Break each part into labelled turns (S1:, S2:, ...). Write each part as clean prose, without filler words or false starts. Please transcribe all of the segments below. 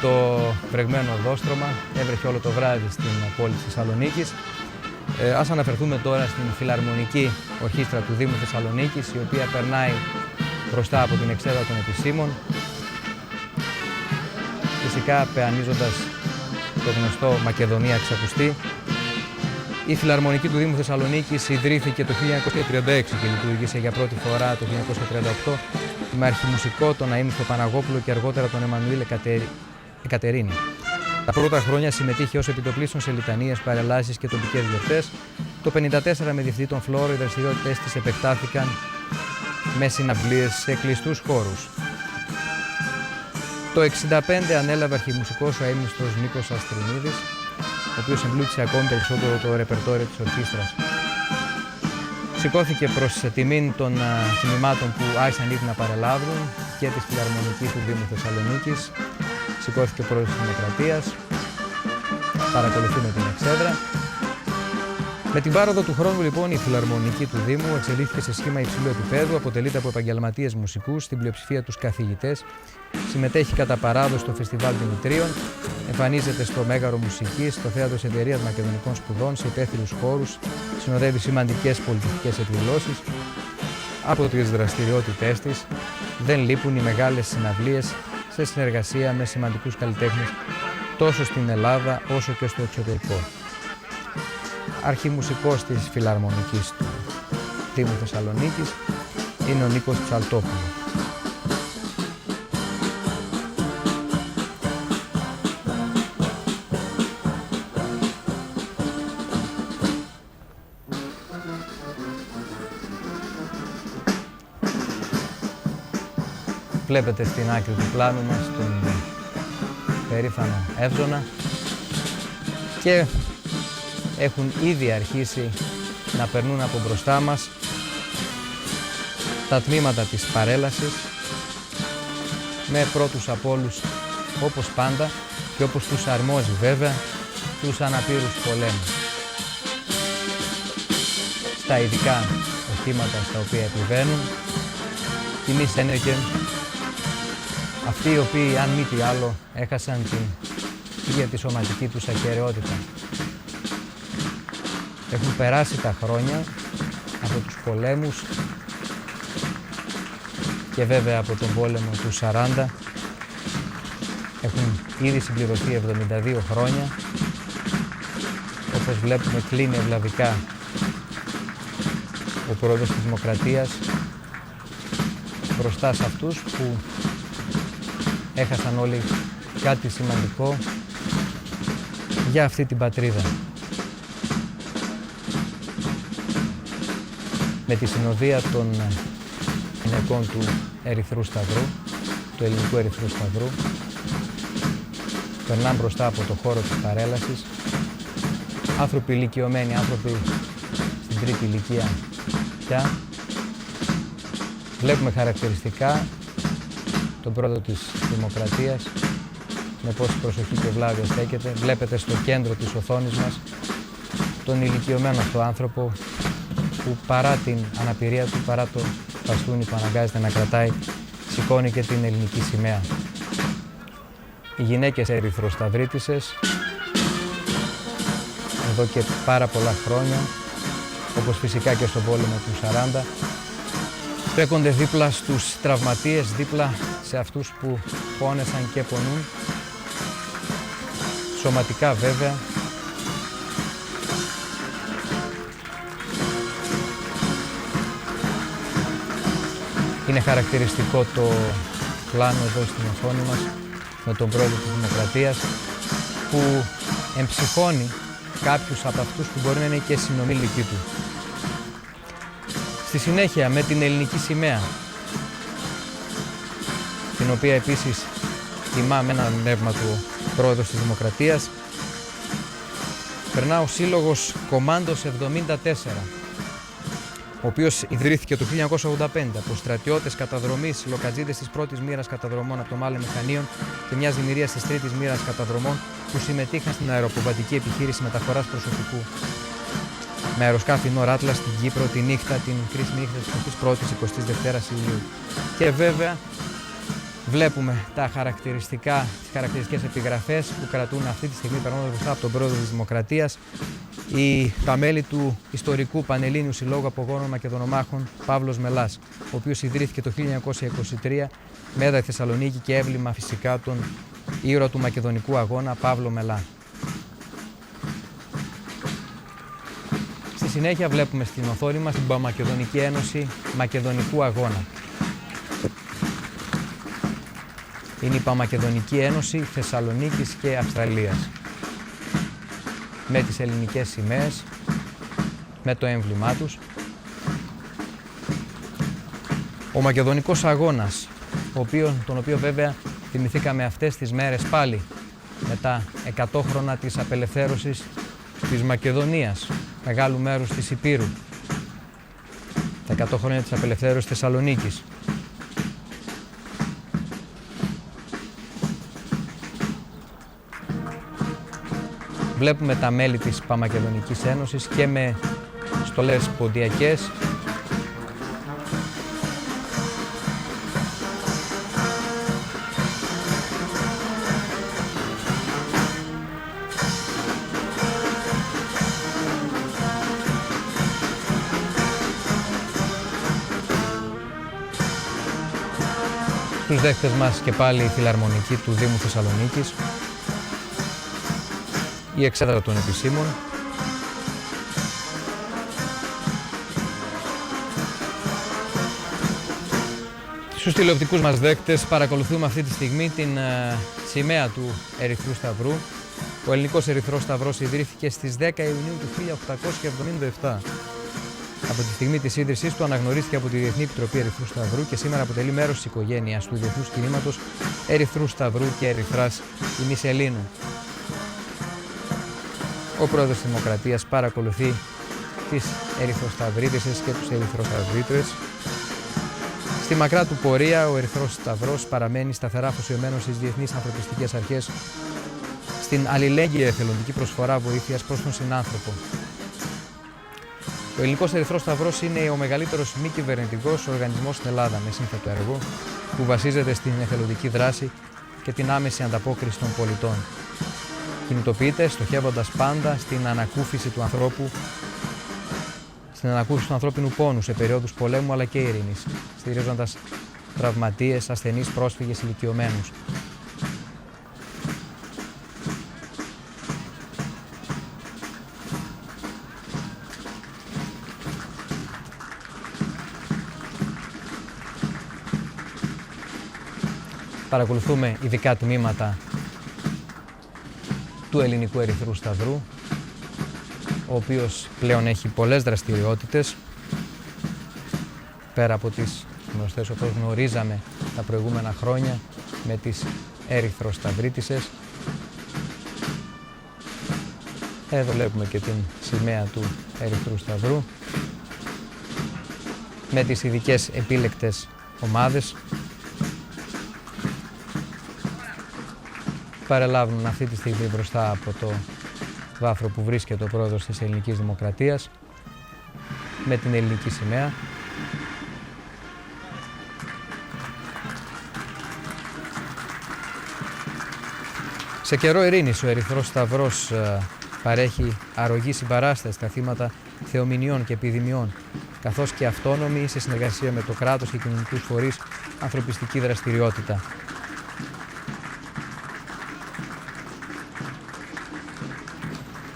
S1: το βρεγμένο οδόστρωμα έβρεχε όλο το βράδυ στην πόλη της Θεσσαλονίκης. Ας αναφερθούμε τώρα στην Φιλαρμονική Ορχήστρα του Δήμου Θεσσαλονίκης, η οποία περνάει μπροστά από την εξέδρα των επισήμων, φυσικά πεανίζοντας το γνωστό «Μακεδονία ξακουστεί». Η Φιλαρμονική του Δήμου Θεσσαλονίκης ιδρύθηκε το 1936 και λειτουργήσε για πρώτη φορά το 1938 με αρχιμουσικό τον Αείμνηστο Παναγόπουλο και αργότερα τον Εμμανουήλ Εκατερίνη. Τα πρώτα χρόνια συμμετείχε ως επιτοπλίστων σε λιτανίες, παρελάσεις και τοπικές γιορτές. Το 1954 με διευθυντή τον Φλόρο οι δραστηριότητες της επεκτάθηκαν με συναυλίες σε κλειστούς χώρους. Το 1965 ανέλαβε αρχιμουσικός ο αείμνηστος Νίκος Αστρινίδης, ο οποίος εμπλούτησε ακόμη περισσότερο το ρεπερτόριο της ορχήστρας. Σηκώθηκε προς τιμήν των τμήματων που άρχισαν ήδη να παρελάβουν και της Φιλαρμονικής του Δήμου Θεσσαλονίκης. Σηκώθηκε προς της Δημοκρατίας. Παρακολουθούμε την εξέδρα. Με την πάροδο του χρόνου, λοιπόν, η Φιλαρμονική του Δήμου εξελίχθηκε σε σχήμα υψηλού επίπεδου, αποτελείται από επαγγελματίες μουσικούς, στην πλειοψηφία τους καθηγητές, συμμετέχει κατά παράδοση στο Φεστιβάλ Δημητρίων, εμφανίζεται στο Μέγαρο Μουσικής, στο Θέατρο της Εταιρείας Μακεδονικών Σπουδών, σε υπαίθριους χώρους, συνοδεύει σημαντικές πολιτικές εκδηλώσεις. Από τις δραστηριότητές της δεν λείπουν οι μεγάλες συναυλίες σε συνεργασία με σημαντικούς καλλιτέχνες τόσο στην Ελλάδα όσο και στο εξωτερικό. Αρχιμουσικός της Φιλαρμονικής του Δήμου Θεσσαλονίκης είναι ο Νίκος Ψαλτόπουλος. Βλέπετε στην άκρη του πλάνου μας τον περήφανο Εύζωνα και έχουν ήδη αρχίσει να περνούν από μπροστά μας τα τμήματα της παρέλασης με πρώτους από όλους, όπως πάντα και όπως τους αρμόζει βέβαια, τους αναπήρους πολέμους. Στα ειδικά οχήματα στα οποία επιβαίνουν, τιμής ένεργεν, αυτοί οι οποίοι, αν μη τι άλλο, έχασαν την ίδια τη σωματική τους ακεραιότητα. Έχουν περάσει τα χρόνια από τους πολέμους και βέβαια από τον πόλεμο του 40. Έχουν ήδη συμπληρωθεί 72 χρόνια. Όπως βλέπουμε, κλείνει ευλαβικά ο πρόεδρος της Δημοκρατίας μπροστά σε αυτούς που έχασαν όλοι κάτι σημαντικό για αυτή την πατρίδα. Με τη συνοδεία των γυναικών του Ερυθρού Σταυρού, του Ελληνικού Ερυθρού Σταυρού, περνάνε μπροστά από το χώρο της παρέλασης. Άνθρωποι ηλικιωμένοι, άνθρωποι στην τρίτη ηλικία πια. Βλέπουμε χαρακτηριστικά τον πρόεδρο της Δημοκρατίας με πόση προσοχή και ευλάβεια στέκεται. Βλέπετε στο κέντρο της οθόνης μας τον ηλικιωμένο αυτό άνθρωπο που παρά την αναπηρία του, παρά το μπαστούνι που αναγκάζεται να κρατάει, σηκώνει και την ελληνική σημαία. Οι γυναίκες ερυθροσταυρίτισσες, εδώ και πάρα πολλά χρόνια, όπως φυσικά και στον πόλεμο του 40, στέκονται δίπλα στους τραυματίες, δίπλα σε αυτούς που πόνεσαν και πονούν, σωματικά βέβαια. Είναι χαρακτηριστικό το πλάνο εδώ στην οθόνη μας με τον πρόεδρο της Δημοκρατίας που εμψυχώνει κάποιους από αυτούς που μπορεί να είναι και συνομήλικοι του. Στη συνέχεια με την ελληνική σημαία, την οποία επίσης τιμά με ένα πνεύμα του πρόεδρος της Δημοκρατίας, περνά ο Σύλλογος Κομάντος 74, ο οποίος ιδρύθηκε το 1985 από στρατιώτες καταδρομής, λοκατζίδες της πρώτης μοίρας καταδρομών από το Μάλε Μηχανίων και μιας δημιουργίας της τρίτης μοίρας καταδρομών που συμμετείχαν στην αεροποβατική επιχείρηση μεταφοράς προσωπικού. Με αεροσκάφη Νοράτλα στην Κύπρο τη νύχτα, την κρίσιμη νύχτα της 21ης-22ης Ιουλίου. Και βέβαια Βλέπουμε τις χαρακτηριστικές επιγραφές που κρατούν αυτή τη στιγμή περνώντας μπροστά από τον πρόεδρο της Δημοκρατίας τα μέλη του ιστορικού Πανελλήνιου Συλλόγου Απογόνων Μακεδονομάχων Παύλος Μελάς, ο οποίος ιδρύθηκε το 1923 με έδρα Θεσσαλονίκη και έμβλημα φυσικά τον ήρωα του Μακεδονικού Αγώνα Παύλο Μελά. Στη συνέχεια βλέπουμε στην οθόνη μας την Παμακεδονική Ένωση Μακεδονικού Αγώνα. Είναι η Παμακεδονική Ένωση Θεσσαλονίκης και Αυστραλίας. Με τις ελληνικές σημαίες, με το έμβλημά τους. Ο Μακεδονικός Αγώνας, τον οποίο βέβαια θυμηθήκαμε αυτές τις μέρες πάλι, με τα 100 χρόνια της απελευθέρωσης της Μακεδονίας, μεγάλου μέρους της Ηπείρου. Τα 100 χρόνια της απελευθέρωσης Θεσσαλονίκης. Βλέπουμε τα μέλη της Παμακεδονικής Ένωσης και με στολές ποντιακές. Τους δέχτες μας και πάλι η Φιλαρμονική του Δήμου Θεσσαλονίκης, η εξέδρα των επισήμων. Στους τηλεοπτικούς μας δέκτες παρακολουθούμε αυτή τη στιγμή την σημαία του Ερυθρού Σταυρού. Ο Ελληνικός Ερυθρός Σταυρός ιδρύθηκε στις 10 Ιουνίου του 1877. Από τη στιγμή της ίδρυσής του αναγνωρίστηκε από τη Διεθνή Επιτροπή Ερυθρού Σταυρού και σήμερα αποτελεί μέρος της οικογένειας του διεθνούς κινήματος Ερυθρού Σταυρού και Ερυθράς ημισελήνου. Ο πρόεδρος της Δημοκρατίας παρακολουθεί τις ερυθροσταυρίτισσες και τους ερυθροσταυρίτρες. Στη μακρά του πορεία ο Ερυθρός Σταυρός παραμένει σταθερά αφοσιωμένος στις διεθνείς ανθρωπιστικές αρχές, στην αλληλέγγυη εθελοντική προσφορά βοήθειας προς τον συνάνθρωπο. Ο Ελληνικός Ερυθρός Σταυρός είναι ο μεγαλύτερος μη κυβερνητικός οργανισμός στην Ελλάδα με σύνθετο έργο που βασίζεται στην εθελοντική δράση και την άμεση ανταπόκριση των πολιτών. Κινητοποιείται στοχεύοντας πάντα στην ανακούφιση του ανθρώπου, στην ανακούφιση του ανθρώπινου πόνου σε περίοδους πολέμου αλλά και ειρήνης, στηρίζοντας τραυματίες, ασθενείς, πρόσφυγες, ηλικιωμένους. Παρακολουθούμε ειδικά τμήματα του Ελληνικού Ερυθρού Σταυρού, ο οποίος πλέον έχει πολλές δραστηριότητες, πέρα από τις γνωστές όπως γνωρίζαμε τα προηγούμενα χρόνια με τις ερυθροσταυρίτισσες. Εδώ βλέπουμε και την σημαία του Ερυθρού Σταυρού με τις ειδικές επίλεκτες ομάδες. Παρελάβουν αυτή τη στιγμή μπροστά από το βάθρο που βρίσκεται ο πρόεδρος της Ελληνικής Δημοκρατίας με την ελληνική σημαία. Σε καιρό ειρήνης ο Ερυθρός Σταυρός παρέχει αρρωγή συμπαράσταση στα θύματα θεομηνιών και επιδημιών, καθώς και αυτόνομη σε συνεργασία με το κράτος και κοινωνικούς φορείς ανθρωπιστική δραστηριότητα.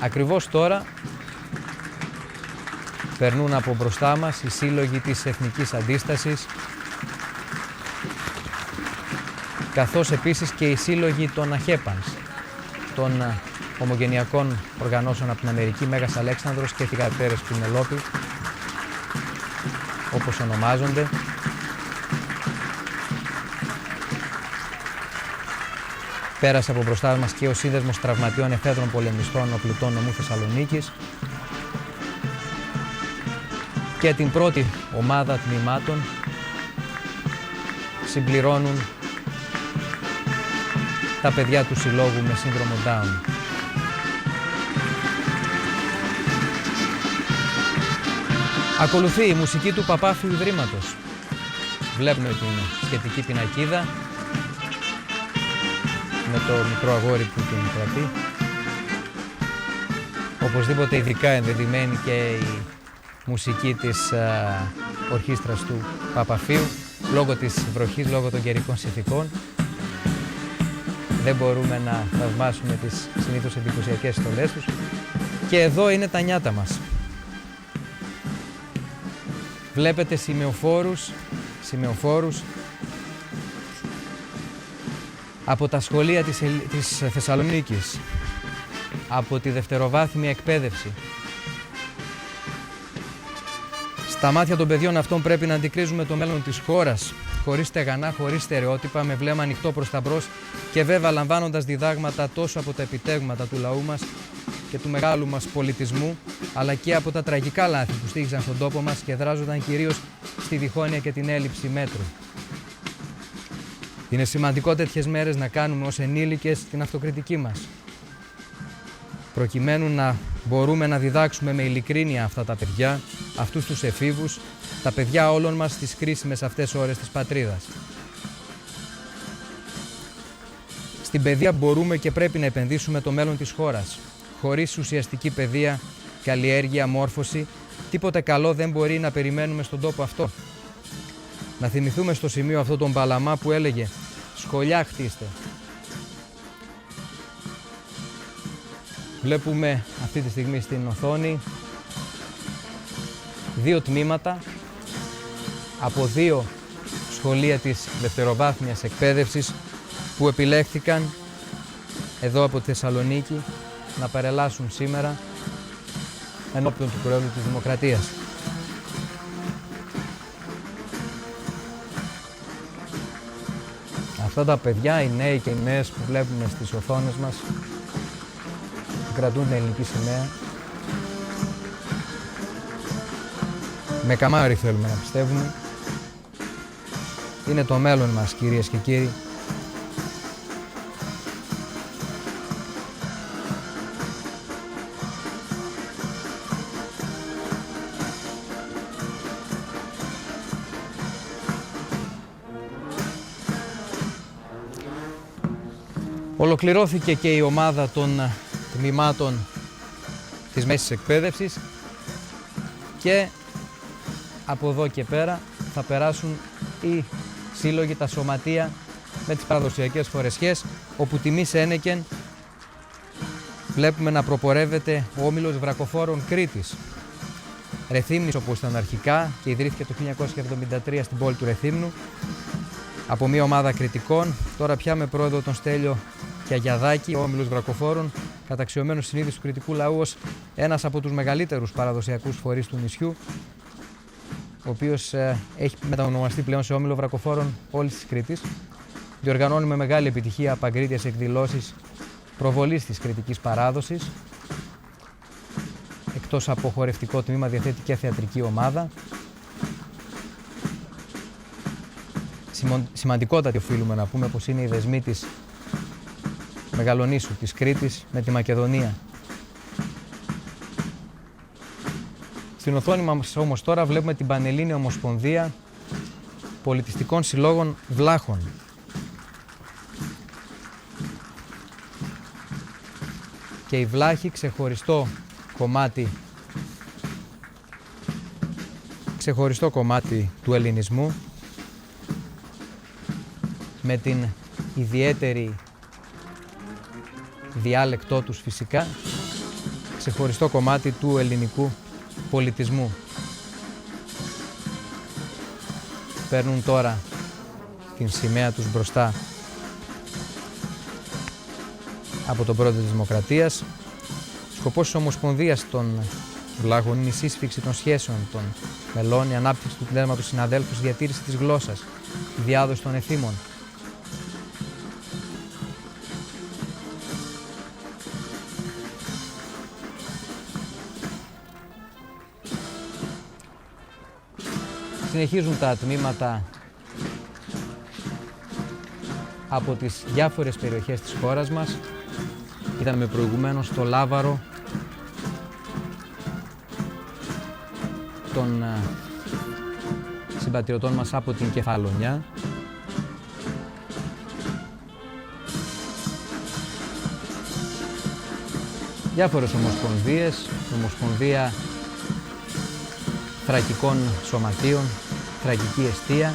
S1: Ακριβώς τώρα περνούν από μπροστά μας οι σύλλογοι της Εθνικής Αντίστασης, καθώς επίσης και οι σύλλογοι των ΑΧΕΠΑΝΣ, των ομογενειακών οργανώσεων από την Αμερική, Μέγας Αλέξανδρος και Θυγατέρες Πινελόπη, όπως ονομάζονται. Πέρασε από μπροστά μας και ο Σύνδεσμος Τραυματιών Εφέδρων Πολεμιστών Οπλιτών Νομού Θεσσαλονίκης και την πρώτη ομάδα τμήματων συμπληρώνουν τα παιδιά του συλλόγου με σύνδρομο Down. Ακολουθεί η μουσική του Παπάφιου Ιδρύματος. Βλέπουμε την σχετική πινακίδα με το μικρό αγόρι που τον κρατεί. Οπωσδήποτε ειδικά ενδεδειμένη και η μουσική της ορχήστρας του Παπαφίου, λόγω της βροχής, λόγω των καιρικών συνθηκών. Δεν μπορούμε να θαυμάσουμε τις συνήθως εντυπωσιακές στολές τους. Και εδώ είναι τα νιάτα μας. Βλέπετε σημεοφόρους από τα σχολεία της Θεσσαλονίκης, από τη δευτεροβάθμια εκπαίδευση. Στα μάτια των παιδιών αυτών πρέπει να αντικρίζουμε το μέλλον της χώρας, χωρίς στεγανά, χωρίς στερεότυπα, με βλέμμα ανοιχτό προς τα μπρος και βέβαια λαμβάνοντας διδάγματα τόσο από τα επιτεύγματα του λαού μας και του μεγάλου μας πολιτισμού, αλλά και από τα τραγικά λάθη που στοίχιζαν στον τόπο μας και δράζονταν κυρίως στη διχόνοια και την έλλειψη μέτρου. Είναι σημαντικό τέτοιες μέρες να κάνουμε ως ενήλικες την αυτοκριτική μας, προκειμένου να μπορούμε να διδάξουμε με ειλικρίνεια αυτά τα παιδιά, αυτούς τους εφήβους, τα παιδιά όλων μας στις κρίσιμες αυτές ώρες της πατρίδας. Στην παιδεία μπορούμε και πρέπει να επενδύσουμε το μέλλον της χώρας. Χωρίς ουσιαστική παιδεία, καλλιέργεια, μόρφωση, τίποτε καλό δεν μπορεί να περιμένουμε στον τόπο αυτό. Να θυμηθούμε στο σημείο αυτό τον Παλαμά που έλεγε «Σκολιά χτίστε». Βλέπουμε αυτή τη στιγμή στην οθόνη δύο τμήματα από δύο σχολεία της δευτεροβάθμιας εκπαίδευσης που επιλέχθηκαν εδώ από τη Θεσσαλονίκη να παρελάσουν σήμερα ενώπιον του Προέδρου της Δημοκρατίας. Αυτά τα παιδιά, οι νέοι και οι νέες που βλέπουμε στις οθόνες μας, που κρατούν την ελληνική σημαία, με καμάρι θέλουμε να πιστεύουμε, είναι το μέλλον μας, κυρίες και κύριοι. Ολοκληρώθηκε και η ομάδα των τμήματων της μέσης εκπαίδευσης και από εδώ και πέρα θα περάσουν οι σύλλογοι, τα σωματεία με τις παραδοσιακές φορεσιές, όπου τιμής ένεκεν βλέπουμε να προπορεύεται ο Όμιλος Βρακοφόρων Κρήτης. Ρεθύμνης όπως ήταν αρχικά και ιδρύθηκε το 1973 στην πόλη του Ρεθύμνου από μια ομάδα κριτικών, τώρα πια με πρόεδρο τον Στέλιο Κιαγιαδάκη, ο Όμιλος Βρακοφόρων, καταξιωμένος συνείδησης του κριτικού λαού ως ένας από τους μεγαλύτερους παραδοσιακούς φορείς του νησιού, ο οποίος έχει μετανομαστεί πλέον σε Όμιλο Βρακοφόρων όλης της Κρήτης. Διοργανώνει με μεγάλη επιτυχία παγκρίτιες εκδηλώσεις προβολής της κριτικής παράδοσης. Εκτός από χορευτικό τμήμα διαθέτει και θεατρική ομάδα. Σημαντικότατη οφείλουμε να πούμε πως είναι οι δεσμοί της Μεγαλονήσου, της Κρήτης, με τη Μακεδονία. Στην οθόνη μας όμως τώρα βλέπουμε την Πανελλήνια Ομοσπονδία Πολιτιστικών Συλλόγων Βλάχων. Και οι Βλάχοι ξεχωριστό κομμάτι του ελληνισμού, με την ιδιαίτερη διάλεκτό τους φυσικά, ξεχωριστό κομμάτι του ελληνικού πολιτισμού. Παίρνουν τώρα την σημαία τους μπροστά από τον πρόεδρο της Δημοκρατίας. Σκοπός της Ομοσπονδίας των Βλάχων είναι η σύσφυξη των σχέσεων των μελών, η ανάπτυξη του πνεύματος συναδέλφους, η διατήρηση της γλώσσας, η διάδοση των εθήμων. Συνεχίζουν τα τμήματα από τις διάφορες περιοχές της χώρας μας. Είδαμε προηγουμένως στο Λάβαρο των συμπατριωτών μας από την Κεφαλονιά. διάφορες ομοσπονδίες, Ομοσπονδία Θρακικών Σωματείων, Θρακική Εστία,